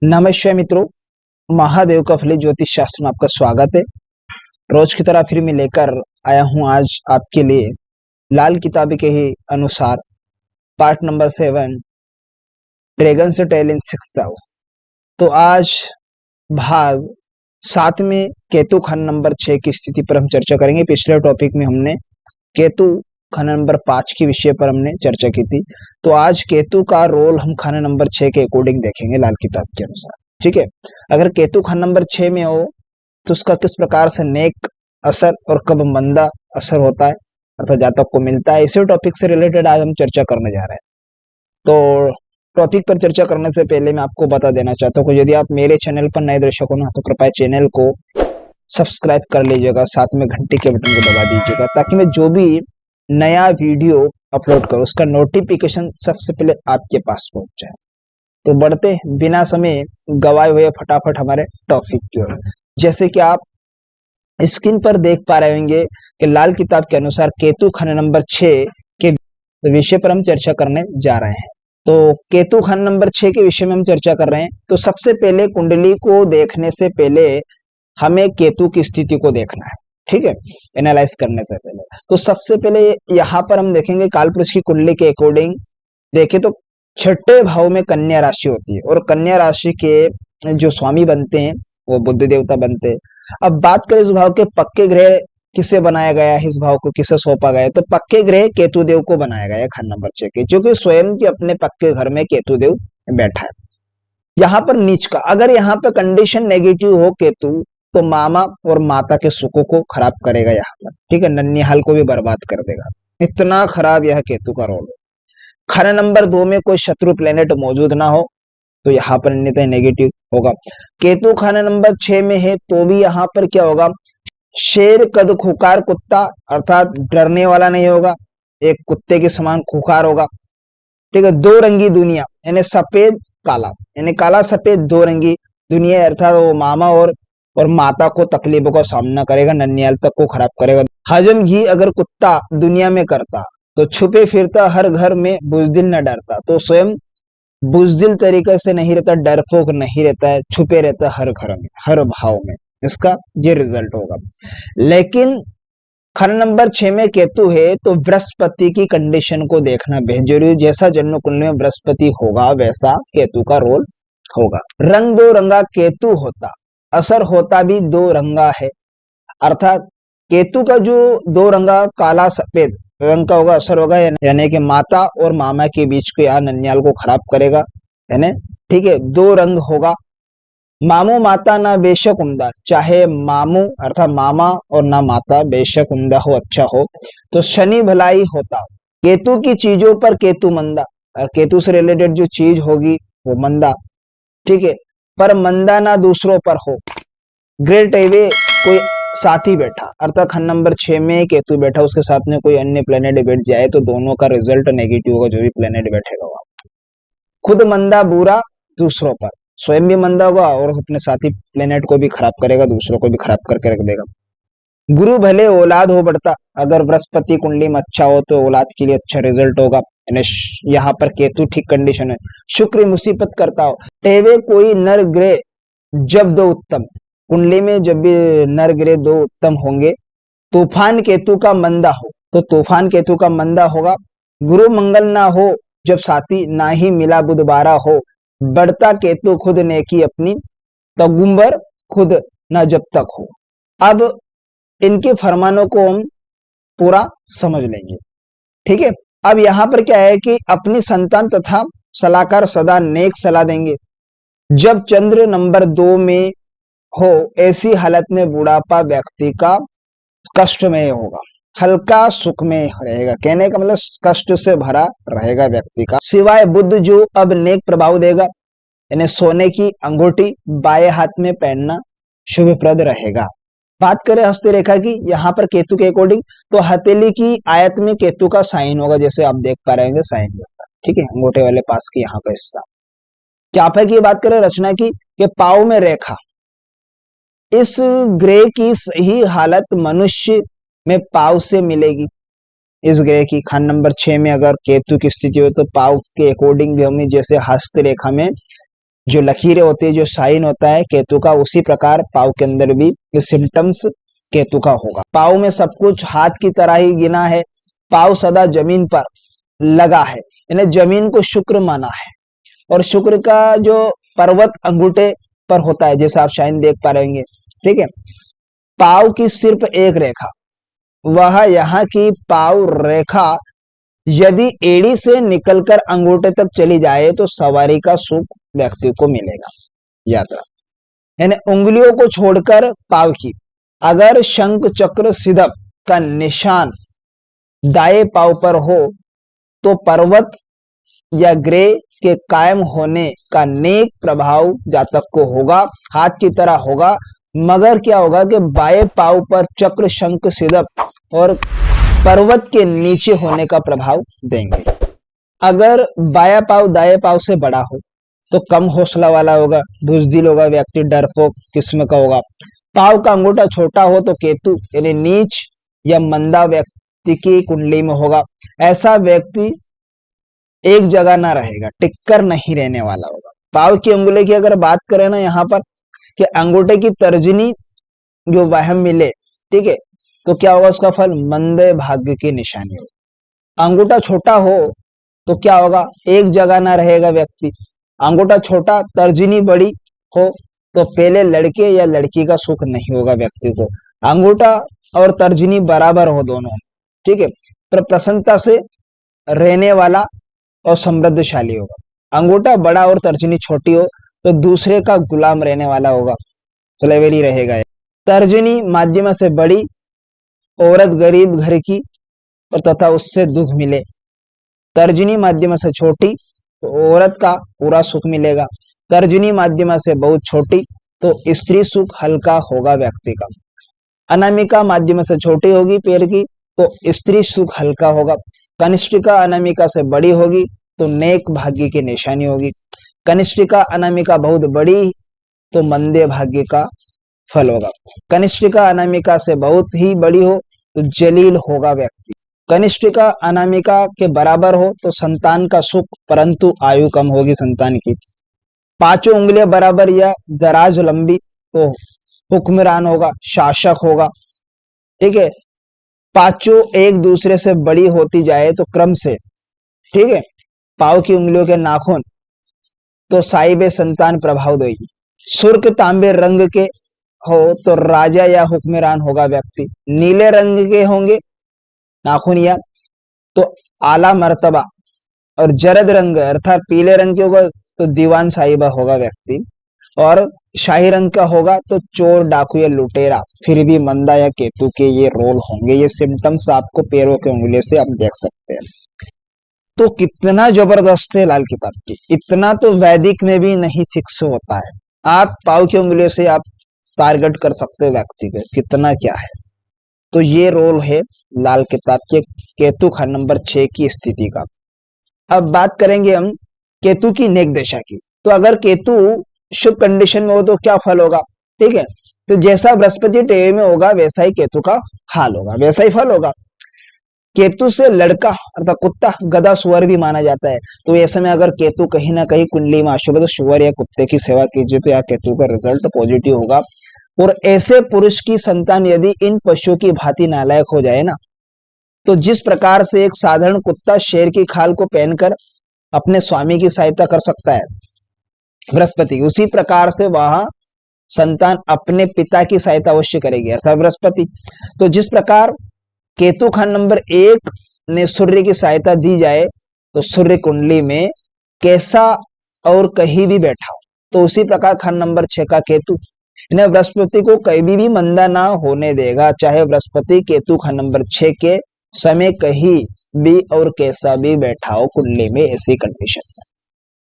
नमस्कार मित्रों, महादेव का फली ज्योतिष शास्त्र में आपका स्वागत है। रोज की तरह फिर मैं लेकर आया हूं आज आपके लिए लाल किताब के ही अनुसार पार्ट नंबर 7 ड्रैगन से टेल इन 6th हाउस। तो आज भाग 7 में केतु खंड नंबर 6 की स्थिति पर हम चर्चा करेंगे। पिछले टॉपिक में हमने केतु खंड नंबर 5 के विषय पर हमने चर्चा की थी। तो आज केतु का रोल हम खंड नंबर 6 के अकॉर्डिंग देखेंगे लाल किताब के अनुसार। ठीक है, अगर केतु खंड नंबर 6 में हो तो उसका किस प्रकार से नेक असर और कब मंदा असर होता है अर्थात जातक को मिलता है, इसी टॉपिक से रिलेटेड आज हम चर्चा करने जा रहे हैं। तो टॉपिक पर चर्चा करने से पहले मैं आपको बता देना चाहता हूँ कि यदि आप मेरे चैनल पर नए दर्शक हो ना तो कृपया चैनल को सब्सक्राइब कर लीजिएगा, साथ में घंटी के बटन को दबा दीजिएगा ताकि मैं जो भी नया वीडियो अपलोड करूं उसका नोटिफिकेशन सबसे पहले आपके पास पहुंच जाए। तो बढ़ते बिना समय गवाए हुए फटाफट हमारे टॉपिक की ओर। जैसे कि आप स्क्रीन पर देख पा रहे होंगे कि लाल किताब के अनुसार केतु खंड नंबर 6 के विषय पर हम चर्चा करने जा रहे हैं। तो केतु खंड नंबर 6 के विषय में हम चर्चा कर रहे हैं। तो सबसे पहले कुंडली को देखने से पहले हमें केतु की स्थिति को देखना है। ठीक है, एनालाइज करने से पहले तो सबसे पहले यहाँ पर हम देखेंगे कालपुरुष की कुंडली के अकॉर्डिंग देखें तो छठे भाव में कन्या राशि होती है और कन्या राशि के जो स्वामी बनते हैं वो बुद्ध देवता बनते हैं। अब बात करें इस भाव के पक्के ग्रह किसे बनाया गया है, इस भाव को किसे सौंपा गया है, तो पक्के ग्रह केतु देव को बनाया गया है खंड नंबर 6 के, जो कि स्वयं के अपने पक्के घर में केतु देव बैठा है। यहाँ पर नीच का अगर यहाँ पे कंडीशन नेगेटिव हो केतु तो मामा और माता के सुखों को खराब करेगा यहाँ पर। ठीक है, नन्हीहाल को भी बर्बाद कर देगा, इतना खराब यह केतु का रोल है। खंड नंबर 2 में कोई शत्रु प्लेनेट मौजूद ना हो तो यहाँ पर अन्यतः नेगेटिव होगा। केतु खंड नंबर 6 में है तो भी यहाँ पर क्या होगा, शेर कद खुकार कुत्ता अर्थात डरने वाला नहीं होगा, एक कुत्ते के समान खुकार होगा। ठीक है, दो रंगी दुनिया यानी सफेद काला यानी काला सफेद दो रंगी दुनिया अर्थात वो मामा और माता को तकलीफों का सामना करेगा, नन्हीहाल तक को खराब करेगा। हजम घी अगर कुत्ता दुनिया में करता तो छुपे फिरता हर घर में बुजदिल न डरता, तो स्वयं बुजदिल तरीके से नहीं रहता, डरपोक नहीं रहता है, छुपे रहता हर घर में हर भाव में, इसका ये रिजल्ट होगा। लेकिन खंड नंबर 6 में केतु है तो बृहस्पति की कंडीशन को देखना बेहद जरूरी। जैसा जन्म कुंडली में बृहस्पति होगा वैसा केतु का रोल होगा। रंग दो रंगा केतु होता, असर होता भी दो रंगा है, अर्थात केतु का जो दो रंगा काला सफेद रंग का होगा असर होगा, यानी कि माता और मामा के बीच के यहाँ नन्हीहाल को खराब करेगा, यानी ठीक है दो रंग होगा। मामू माता ना बेशक उम्दा, चाहे मामू अर्थात मामा और ना माता बेशक उम्दा हो अच्छा हो तो शनि भलाई होता। केतु की चीजों पर केतु मंदा, और केतु से रिलेटेड जो चीज होगी वो मंदा। ठीक है, पर मंदा ना दूसरों पर हो। ग्रेट एवे कोई साथी बैठा अर्थात खंड नंबर 6 में केतु बैठा, उसके साथ में कोई अन्य प्लेनेट बैठ जाए तो दोनों का रिजल्ट नेगेटिव होगा, जो भी प्लेनेट बैठेगा वहां। खुद मंदा बुरा दूसरों पर, स्वयं भी मंदा होगा और अपने साथी प्लेनेट को भी खराब करेगा, दूसरों को भी खराब करके रख देगा। गुरु भले औलाद हो बढ़ता, अगर बृहस्पति कुंडली में अच्छा हो तो औलाद के लिए अच्छा रिजल्ट होगा, यहाँ पर केतु ठीक कंडीशन है। शुक्र मुसीबत करता हो, टेवे कोई नर ग्रह जब दो उत्तम, कुंडली में जब भी नर ग्रह दो उत्तम होंगे, तूफान केतु का मंदा हो तो तूफान केतु का मंदा होगा। गुरु मंगल ना हो जब साथी ना ही मिला बुधवारा हो, बढ़ता केतु खुद नेकी अपनी तगुम्बर खुद ना जब तक हो। अब इनके फरमानों को हम पूरा समझ लेंगे। ठीक है, अब यहाँ पर क्या है कि अपनी संतान तथा सलाहकार सदा नेक सलाह देंगे। जब चंद्र नंबर 2 में हो ऐसी हालत में बुढ़ापा व्यक्ति का कष्टमय होगा, हल्का सुख में रहेगा, कहने का मतलब कष्ट से भरा रहेगा व्यक्ति का। सिवाय बुध जो अब नेक प्रभाव देगा, यानी सोने की अंगूठी बाएं हाथ में पहनना शुभप्रद रहेगा। बात करें हस्ती रेखा की, यहाँ पर केतु के अकॉर्डिंग तो हथेली की आयत में केतु का साइन होगा, जैसे आप देख पा रहे हैं साइन होगा। ठीक है, अंगूठे वाले पास की यहाँ का हिस्सा। क्या की बात करें रचना की कि पाव में रेखा, इस ग्रह की सही हालत मनुष्य में पाव से मिलेगी। इस ग्रह की खंड नंबर 6 में अगर केतु की स्थिति हो तो पाव के अकॉर्डिंग भी हमें जैसे हस्त रेखा में जो लकीरें होती है, जो साइन होता है केतु का, उसी प्रकार पाव के अंदर भी ये सिम्टम्स केतु का होगा। पाव में सब कुछ हाथ की तरह ही गिना है। पाव सदा जमीन पर लगा है, यानी जमीन को शुक्र माना है। और शुक्र का जो पर्वत अंगूठे पर होता है, जैसे आप शायद देख पा रहेंगे, ठीक है। पाव की सिर्फ एक रेखा, वह यहाँ की पाव रेखा यदि एड़ी से निकलकर अंगूठे तक चली जाए तो सवारी का सुख व्यक्ति को मिलेगा। याद रख, यानी उंगलियों को छोड़कर पाव की अगर शंख चक्र सिद्धप का निशान दाएं पाव पर हो तो पर्वत या ग्रह के कायम होने का नेक प्रभाव जातक को होगा, हाथ की तरह होगा। मगर क्या होगा कि बाएं पाव पर चक्र शंख सिद्धप और पर्वत के नीचे होने का प्रभाव देंगे। अगर बाया पाव दाएं पाव से बड़ा हो तो कम हौसला वाला होगा, बुजदिल होगा व्यक्ति, डरपोक किस्म का होगा। पाव का अंगूठा छोटा हो तो केतु यानी नीच या मंदा व्यक्ति की कुंडली में होगा। ऐसा व्यक्ति एक जगह ना रहेगा, टिककर नहीं रहने वाला होगा। पाव की अंगुली की अगर बात करें ना यहाँ पर कि अंगूठे की तर्जनी जो वहम मिले, ठीक है, तो क्या होगा उसका फल? मंदे भाग्य की निशानी होगी। अंगूठा छोटा हो तो क्या होगा? एक जगह ना रहेगा व्यक्ति। अंगूठा छोटा, तर्जनी बड़ी हो तो पहले लड़के या लड़की का सुख नहीं होगा व्यक्ति को। अंगूठा और तर्जनी बराबर हो दोनों, ठीक है, पर प्रसन्नता से रहने वाला और समृद्धशाली होगा। अंगूठा बड़ा और तर्जनी छोटी हो तो दूसरे का गुलाम रहने वाला होगा, स्लेवरी रहेगा। तर्जनी माध्यम से बड़ी, औरत गरीब घर की और तथा उससे दुख मिले। तर्जनी माध्यम से छोटी तो औरत का पूरा सुख मिलेगा। तर्जनी माध्यम से बहुत छोटी तो स्त्री सुख हल्का होगा व्यक्ति का। अनामिका माध्यम से छोटी होगी पैर की तो स्त्री सुख हल्का होगा। कनिष्ठिका अनामिका से बड़ी होगी तो नेक भाग्य की निशानी होगी। कनिष्ठिका अनामिका बहुत बड़ी तो मंदे भाग्य का फल होगा। कनिष्ठिका अनामिका से बहुत ही बड़ी हो तो जलील होगा व्यक्ति। कनिष्ठिका अनामिका के बराबर हो तो संतान का सुख, परंतु आयु कम होगी संतान की। पांचों उंगलियां बराबर या दराज लंबी तो हुक्मरान होगा, शासक होगा, ठीक है। पांचों एक दूसरे से बड़ी होती जाए तो क्रम से, ठीक है, पांव की उंगलियों के नाखून तो साहिबे संतान प्रभाव देगी। सुर्ख तांबे रंग के हो तो राजा या हुक्मरान होगा व्यक्ति। नीले रंग के होंगे नाखून या तो आला मर्तबा, और जरद रंग अर्थात पीले रंग के होगा तो दीवान साहिबा होगा व्यक्ति, और शाही रंग का होगा तो चोर डाकू या लुटेरा। फिर भी मंदा या केतु के ये रोल होंगे। ये सिम्टम्स आपको पैरों के उंगली से आप देख सकते हैं। तो कितना जबरदस्त है लाल किताब की, इतना तो वैदिक में भी नहीं फिक्स होता है। आप पाव की उंगलियों से आप टारगेट कर सकते हैं व्यक्ति को, कितना क्या है। तो ये रोल है लाल किताब के केतु खंड नंबर 6 की स्थिति का। अब बात करेंगे हम केतु की नेक दशा की। तो अगर केतु शुभ कंडीशन में हो तो क्या फल होगा, ठीक है। तो जैसा बृहस्पति टेवे में होगा वैसा ही केतु का हाल होगा, वैसा ही फल होगा। केतु से लड़का अर्थात कुत्ता, गधा, सुअर भी माना जाता है। तो ऐसे में अगर केतु कहीं ना कहीं कुंडली में अशुभ है तो सुअर या कुत्ते की सेवा कीजिए तो यह केतु का रिजल्ट पॉजिटिव होगा। और ऐसे पुरुष की संतान यदि इन पशुओं की भांति नालायक हो जाए ना, तो जिस प्रकार से एक साधारण कुत्ता शेर की खाल को पहनकर अपने स्वामी की सहायता कर सकता है बृहस्पति, उसी प्रकार से वह संतान अपने पिता की सहायता अवश्य करेगी अर्थात बृहस्पति। तो जिस प्रकार केतु खंड नंबर 1 ने सूर्य की सहायता दी जाए तो सूर्य कुंडली में कैसा और कहीं भी बैठा हो, तो उसी प्रकार खंड नंबर 6 का केतु इन्हें बृहस्पति को कभी भी मंदा ना होने देगा, चाहे बृहस्पति केतु खंड नंबर 6 के समय कहीं भी और कैसा भी बैठा हो कुंडली में, ऐसी कंडीशन है।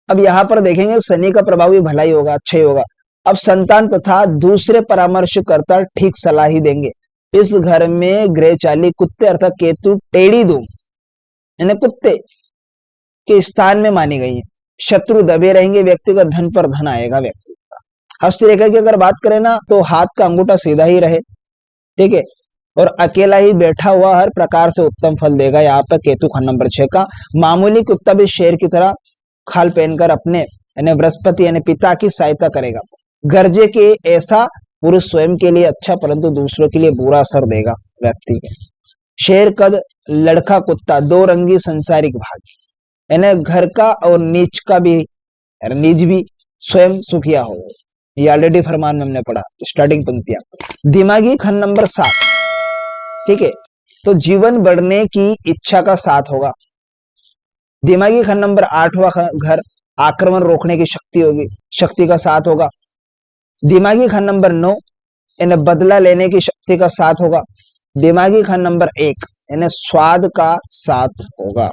अब यहाँ पर देखेंगे शनि का प्रभाव भी भला ही होगा, अच्छा ही होगा। अब संतान तथा दूसरे परामर्शकर्ता ठीक सलाह ही देंगे। इस घर में ग्रह चाली कुत्ते अर्थात केतु टेढ़ी धूम यानी कुत्ते के स्थान में मानी गई है। शत्रु दबे रहेंगे, व्यक्ति का धन पर धन आएगा व्यक्ति का। हस्तरेखा की अगर बात करें ना तो हाथ का अंगूठा सीधा ही रहे, ठीक है, और अकेला ही बैठा हुआ हर प्रकार से उत्तम फल देगा। यहाँ पर केतु खंड नंबर 6 का मामूली कुत्ता भी शेर की तरह खाल पहनकर अपने यानी बृहस्पति यानी पिता की सहायता करेगा। गर्जे के ऐसा पुरुष स्वयं के लिए अच्छा परंतु दूसरों के लिए बुरा असर देगा व्यक्ति के। शेर कद लड़का कुत्ता दो रंगी संसारिक भाग, यानी घर का और नीच का भी, नीच भी स्वयं सुखिया हो। ये ऑलरेडी फरमान में हमने पढ़ा स्टार्टिंग पंक्तियां। दिमागी खंड नंबर 7, ठीक है, तो जीवन बढ़ने की इच्छा का साथ होगा। दिमागी खंड नंबर 8वां घर आक्रमण रोकने की शक्ति होगी, शक्ति का साथ होगा। दिमागी खंड नंबर 9 यानी बदला लेने की शक्ति का साथ होगा। दिमागी खंड नंबर 1 यानी स्वाद का साथ होगा।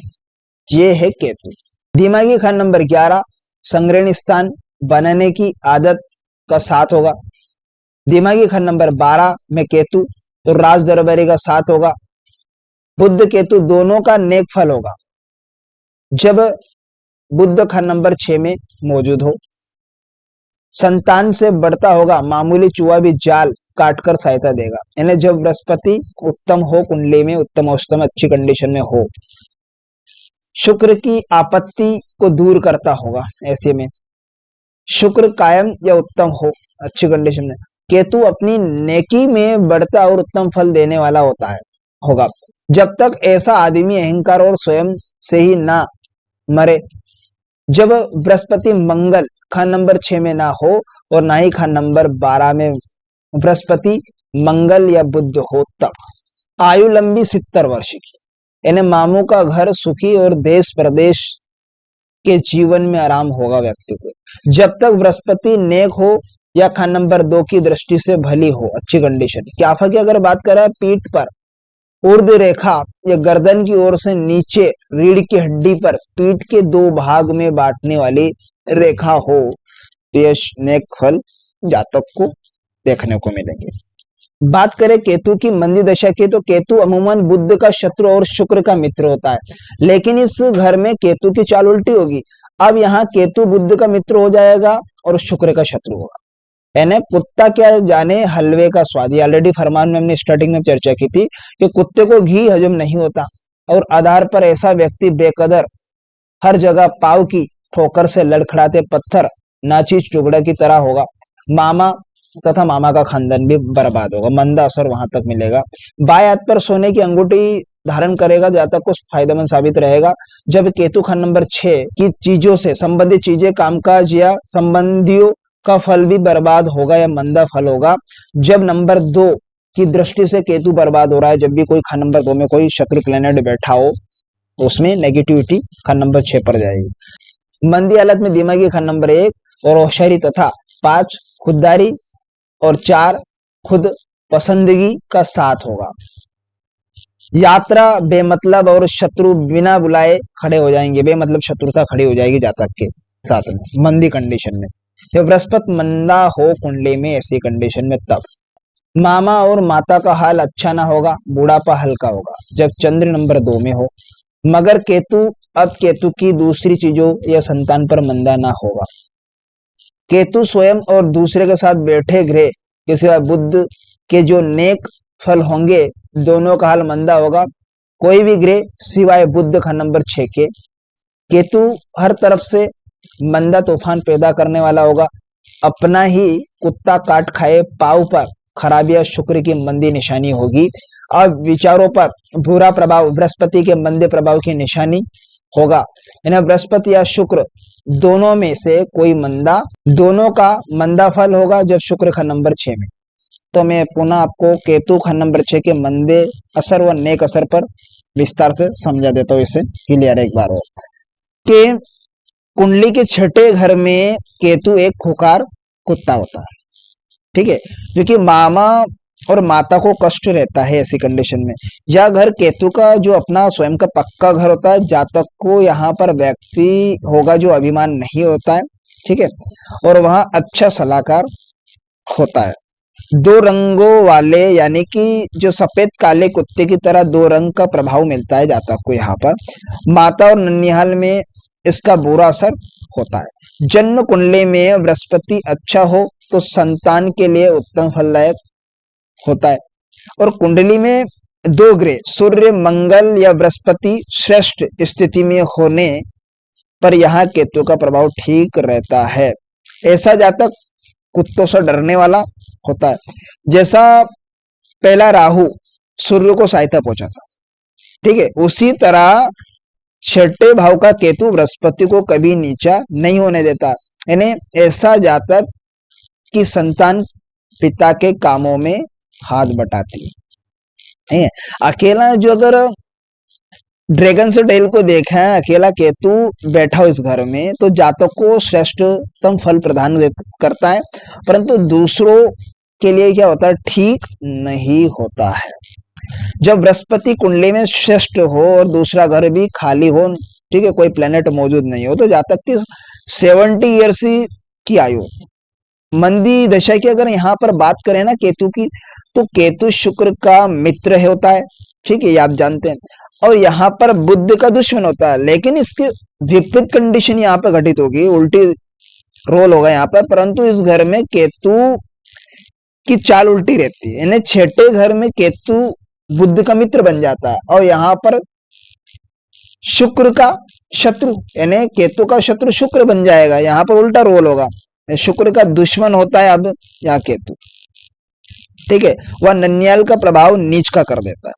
ये है केतु। दिमागी खंड नंबर 11 संग्रहणी स्थान बनाने की आदत का साथ होगा। दिमागी खंड नंबर 12 में केतु तो राज दरबारी का साथ होगा। बुध केतु दोनों का नेक फल होगा जब बुध खंड नंबर 6 में मौजूद हो। संतान से बढ़ता होगा, मामूली चूहा भी जाल काटकर सहायता देगा। यानी जब बृहस्पति उत्तम हो, कुंडली में उत्तम अष्टम अच्छी कंडीशन में हो, शुक्र की आपत्ति को दूर करता होगा। ऐसे में शुक्र कायम या उत्तम हो अच्छी कंडीशन में, केतु अपनी नेकी में बढ़ता और उत्तम फल देने वाला होता है होगा। जब तक ऐसा आदमी अहंकार और स्वयं से ही ना मरे। जब बृहस्पति मंगल खंड नंबर 6 में ना हो और ना ही खंड नंबर 12 में बृहस्पति मंगल या बुध हो, तब आयु लंबी 70 वर्ष की, यानी मामू का घर सुखी और देश प्रदेश के जीवन में आराम होगा व्यक्ति को। जब तक बृहस्पति नेक हो या खंड नंबर 2 की दृष्टि से भली हो अच्छी कंडीशन। क्याफा की अगर बात करें पीठ पर ऊर्ध्व रेखा या गर्दन की ओर से नीचे रीढ़ की हड्डी पर पीठ के 2 भाग में बांटने वाली रेखा हो तो यह नेक फल जातक को देखने को मिलेंगे। बात करें केतु की मंदी दशा की, तो केतु अमूमन बुध का शत्रु और शुक्र का मित्र होता है, लेकिन इस घर में केतु की चाल उल्टी होगी। अब यहाँ केतु बुध का मित्र हो जाएगा और शुक्र का शत्रु होगा। यानी कुत्ता क्या जाने हलवे का स्वाद, ये ऑलरेडी फरमान में हमने स्टार्टिंग में चर्चा की थी कि कुत्ते को घी हजम नहीं होता और आधार पर ऐसा व्यक्ति बेकदर हर जगह पाव की ठोकर से लड़खड़ाते पत्थर नाचीज टुकड़ा की तरह होगा। मामा तथा मामा का खानदान भी बर्बाद होगा, मंदा असर वहां तक मिलेगा। बाएं हाथ पर सोने की अंगूठी धारण करेगा, जातक को फायदेमंद साबित रहेगा। जब केतु खंड नंबर 6 की चीजों से संबंधित चीजें कामकाज या संबंधियों का फल भी बर्बाद होगा या मंदा फल होगा। जब नंबर 2 की दृष्टि से केतु बर्बाद हो रहा है, जब भी कोई खंड नंबर 2 में कोई शत्रु प्लेनेट बैठा हो तो उसमें नेगेटिविटी खंड नंबर 6 पर जाएगी। मंदी हालत में दिमागी खंड नंबर 1 और होशियारी तथा 5 खुददारी और 4 खुद पसंदगी का साथ होगा। यात्रा बेमतलब और शत्रु बिना बुलाए खड़े हो जाएंगे, बेमतलब शत्रुता खड़ी हो जाएगी जातक के साथ में मंदी कंडीशन में। जब बृहस्पति मंदा हो कुंडली में ऐसी कंडीशन में, तब मामा और माता का हाल अच्छा ना होगा, बुढ़ापा हल्का होगा। जब चंद्र नंबर 2 में हो, मगर केतु अब केतु की दूसरी चीजों या संतान पर मंदा ना होगा। केतु स्वयं और दूसरे के साथ बैठे ग्रह के सिवाय बुध के जो नेक फल होंगे दोनों का हाल मंदा होगा। कोई भी ग्रह सिवाय बुध का नंबर 6 के, केतु हर तरफ से मंदा तूफान पैदा करने वाला होगा। अपना ही कुत्ता काट खाए पाव पर खराबियां शुक्र की मंदी निशानी होगी। अब विचारों पर बुरा प्रभाव बृहस्पति के मंदे प्रभाव की निशानी होगा। यानी बृहस्पति या शुक्र दोनों में से कोई मंदा, दोनों का मंदा फल होगा जब शुक्र का नंबर 6 में। तो मैं पुनः आपको केतु का नंबर 6 के मंदे असर व नेक असर पर विस्तार से समझा देता हूँ, इसे क्लियर एक बार हो कि कुंडली के 6ठे घर में केतु एक खुखार कुत्ता होता है, ठीक है, जो कि मामा और माता को कष्ट रहता है ऐसी कंडीशन में। यह घर केतु का जो अपना स्वयं का पक्का घर होता है, जातक को यहाँ पर व्यक्ति होगा जो अभिमान नहीं होता है, ठीक है, और वहाँ अच्छा सलाहकार होता है। 2 रंगों वाले यानी कि जो सफेद काले कुत्ते की तरह 2 रंग का प्रभाव मिलता है जातक को यहाँ पर। माता और ननिहाल में इसका बुरा असर होता है। जन्म कुंडली में बृहस्पति अच्छा हो तो संतान के लिए उत्तम फलदायक होता है, और कुंडली में 2 ग्रह सूर्य मंगल या बृहस्पति श्रेष्ठ स्थिति में होने पर यहाँ केतु का प्रभाव ठीक रहता है। ऐसा जातक कुत्तों से डरने वाला होता है। जैसा पहला राहु सूर्य को सहायता पहुंचाता, ठीक है, उसी तरह छठे भाव का केतु बृहस्पति को कभी नीचा नहीं होने देता। यानी ऐसा जातक की संतान पिता के कामों में हाथ बटाती है। अकेला जो अगर ड्रैगन से डेल को देखा है, अकेला केतु बैठा हो इस घर में, तो जातक को श्रेष्ठतम फल प्रदान करता है, परंतु दूसरों के लिए क्या होता है, ठीक नहीं होता है। जब बृहस्पति कुंडली में श्रेष्ठ हो और दूसरा घर भी खाली हो, ठीक है, कोई प्लेनेट मौजूद नहीं हो, तो जातक की 70 ईयर्स की आयु, मंदी दशा की अगर यहाँ पर बात करें ना केतु की, तो केतु शुक्र का मित्र होता है, ठीक है, ये आप जानते हैं, और यहाँ पर बुध का दुश्मन होता है। लेकिन इसके विपरीत कंडीशन यहाँ पर घटित होगी, उल्टी रोल होगा यहाँ पर, परंतु इस घर में केतु की चाल उल्टी रहती है। यानी छठे घर में केतु बुध का मित्र बन जाता है और यहाँ पर शुक्र का शत्रु, यानी केतु का शत्रु शुक्र बन जाएगा, यहाँ पर उल्टा रोल होगा, शुक्र का दुश्मन होता है अब यहाँ केतु, ठीक है, वह ननियाल का प्रभाव नीच का कर देता है,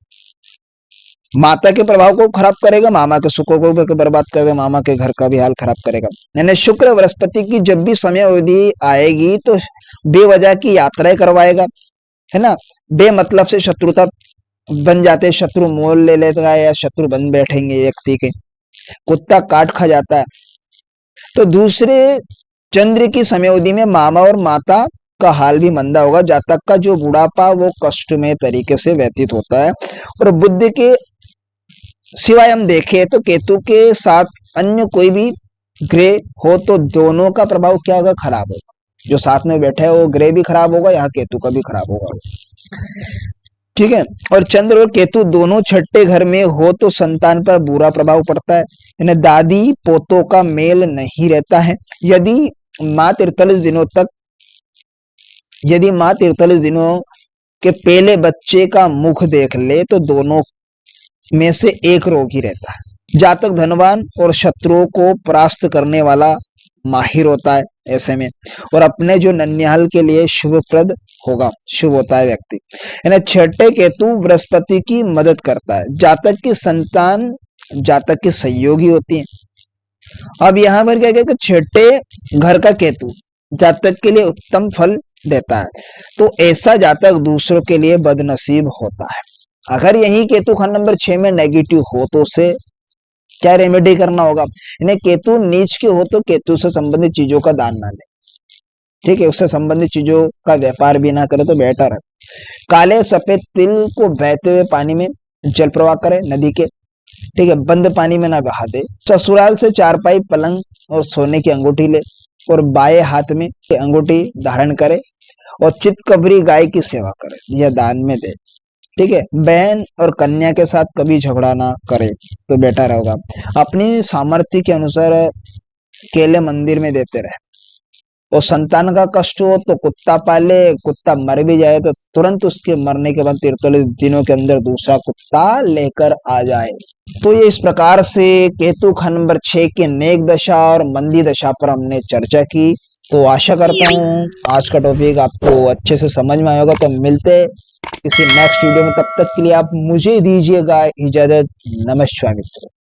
माता के प्रभाव को खराब करेगा, मामा के सुखों को भी बर्बाद करेगा, मामा के घर का भी हाल खराब करेगा। यानी शुक्र बृहस्पति की जब भी समय अवधि आएगी तो बेवजह की यात्राएं करवाएगा, है ना, बेमतलब से शत्रुता बन जाते, शत्रु मोल ले लेता है या शत्रु बन बैठेंगे व्यक्ति के, कुत्ता काट खा जाता है। तो दूसरे चंद्र की समय अवधि में मामा और माता का हाल भी मंदा होगा, जातक का जो बुढ़ापा वो कष्टमय तरीके से व्यतीत होता है। और बुद्ध के सिवाय हम देखें तो केतु के साथ अन्य कोई भी ग्रह हो तो दोनों का प्रभाव क्या होगा, खराब होगा। जो साथ में बैठे है वो ग्रह भी खराब होगा, यहाँ केतु का भी खराब होगा, ठीक है। और चंद्र और केतु दोनों छठे घर में हो तो संतान पर बुरा प्रभाव पड़ता है, यानी दादी पोतों का मेल नहीं रहता है। यदि माँ 43 दिनों के पहले बच्चे का मुख देख ले तो दोनों में से एक रोगी रहता है। जातक धनवान और शत्रुओं को परास्त करने वाला माहिर होता है ऐसे में, और अपने जो नन्याल के लिए शुभप्रद होगा, शुभ होता है व्यक्ति। यानी छठे केतु बृहस्पति की मदद करता है, जातक की संतान जातक की सहयोगी होती है। अब यहाँ पर क्या कहते हैं, छठे घर का केतु जातक के लिए उत्तम फल देता है, तो ऐसा जातक दूसरों के लिए बदनसीब होता है। अगर यही केतु खान नंबर 6 में नेगेटिव हो तो उसे क्या रेमेडी करना होगा, यानी केतु नीच के हो तो केतु से संबंधित चीजों का दान ना ले, ठीक है, उससे संबंधित चीजों का व्यापार भी ना करे तो बेटर है। काले सफेद तिल को बहते हुए पानी में जल प्रवाह करे, नदी के, ठीक है, बंद पानी में ना बहा दे। ससुराल से चारपाई पलंग और सोने की अंगूठी ले और बाएं हाथ में अंगूठी धारण करे और चितकबरी गाय की सेवा करे, यह दान में दे, ठीक है। बहन और कन्या के साथ कभी झगड़ा ना करे तो बेटर होगा। अपनी सामर्थ्य के अनुसार केले मंदिर में देते रहे। और संतान का कष्ट हो तो कुत्ता पाले, कुत्ता मर भी जाए तो तुरंत उसके मरने के बाद 43 दिनों के अंदर दूसरा कुत्ता लेकर आ जाए। तो ये इस प्रकार से केतु खान नंबर 6 के नेक दशा और मंदी दशा पर हमने चर्चा की। तो आशा करता हूँ आज का टॉपिक आपको अच्छे से समझ में आया होगा। तो मिलते किसी नेक्स्ट वीडियो में, तब तक के लिए आप मुझे दीजिएगा इजाजत। नमस्कार मित्रों।